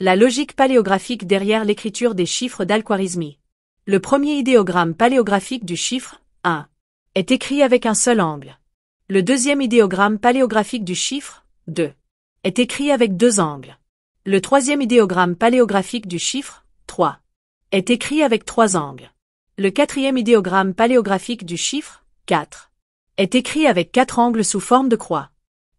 La logique paléographique derrière l'écriture des chiffres d'Al-Khwarizmi. Le premier idéogramme paléographique du chiffre 1 est écrit avec un seul angle. Le deuxième idéogramme paléographique du chiffre 2 est écrit avec deux angles. Le troisième idéogramme paléographique du chiffre 3 est écrit avec trois angles. Le quatrième idéogramme paléographique du chiffre 4 est écrit avec quatre angles sous forme de croix.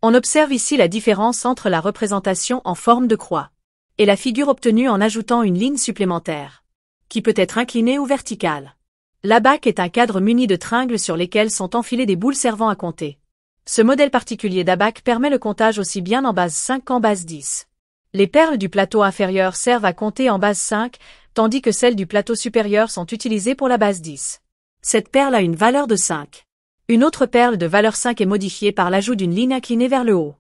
On observe ici la différence entre la représentation en forme de croix et la figure obtenue en ajoutant une ligne supplémentaire, qui peut être inclinée ou verticale. L'abaque est un cadre muni de tringles sur lesquels sont enfilées des boules servant à compter. Ce modèle particulier d'abaque permet le comptage aussi bien en base 5 qu'en base 10. Les perles du plateau inférieur servent à compter en base 5, tandis que celles du plateau supérieur sont utilisées pour la base 10. Cette perle a une valeur de 5. Une autre perle de valeur 5 est modifiée par l'ajout d'une ligne inclinée vers le haut.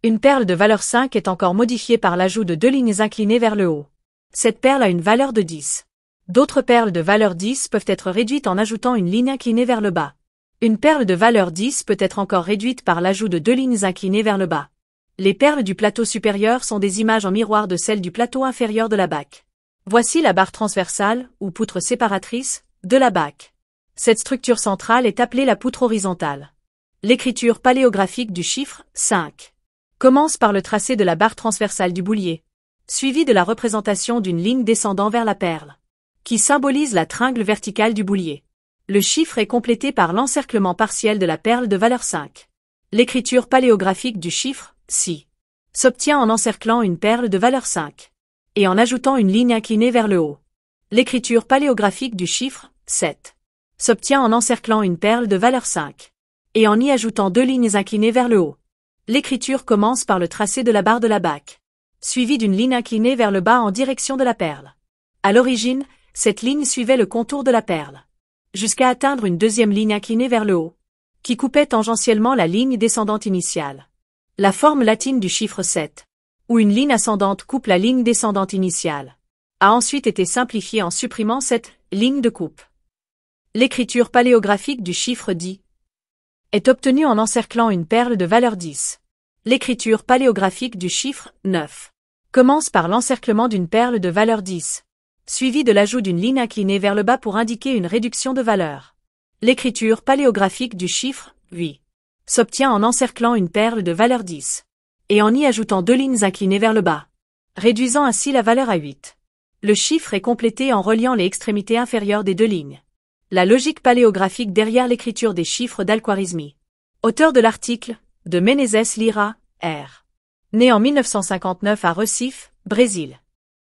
Une perle de valeur 5 est encore modifiée par l'ajout de deux lignes inclinées vers le haut. Cette perle a une valeur de 10. D'autres perles de valeur 10 peuvent être réduites en ajoutant une ligne inclinée vers le bas. Une perle de valeur 10 peut être encore réduite par l'ajout de deux lignes inclinées vers le bas. Les perles du plateau supérieur sont des images en miroir de celles du plateau inférieur de l'abaque. Voici la barre transversale, ou poutre séparatrice, de l'abaque. Cette structure centrale est appelée la poutre horizontale. L'écriture paléographique du chiffre 5 commence par le tracé de la barre transversale du boulier, suivi de la représentation d'une ligne descendant vers la perle, qui symbolise la tringle verticale du boulier. Le chiffre est complété par l'encerclement partiel de la perle de valeur 5. L'écriture paléographique du chiffre si s'obtient en encerclant une perle de valeur 5 et en ajoutant une ligne inclinée vers le haut. L'écriture paléographique du chiffre 7 s'obtient en encerclant une perle de valeur 5 et en y ajoutant deux lignes inclinées vers le haut. L'écriture commence par le tracé de la barre de l'abaque, suivie d'une ligne inclinée vers le bas en direction de la perle. À l'origine, cette ligne suivait le contour de la perle, jusqu'à atteindre une deuxième ligne inclinée vers le haut, qui coupait tangentiellement la ligne descendante initiale. La forme latine du chiffre 7, où une ligne ascendante coupe la ligne descendante initiale, a ensuite été simplifiée en supprimant cette ligne de coupe. L'écriture paléographique du chiffre 10 est obtenue en encerclant une perle de valeur 10. L'écriture paléographique du chiffre 9 commence par l'encerclement d'une perle de valeur 10, suivie de l'ajout d'une ligne inclinée vers le bas pour indiquer une réduction de valeur. L'écriture paléographique du chiffre 8 s'obtient en encerclant une perle de valeur 10 et en y ajoutant deux lignes inclinées vers le bas, réduisant ainsi la valeur à 8. Le chiffre est complété en reliant les extrémités inférieures des deux lignes. La logique paléographique derrière l'écriture des chiffres d'Al-Khwarizmi. Auteur de l'article, de Menezes Lira, R. Né en 1959 à Recife, Brésil.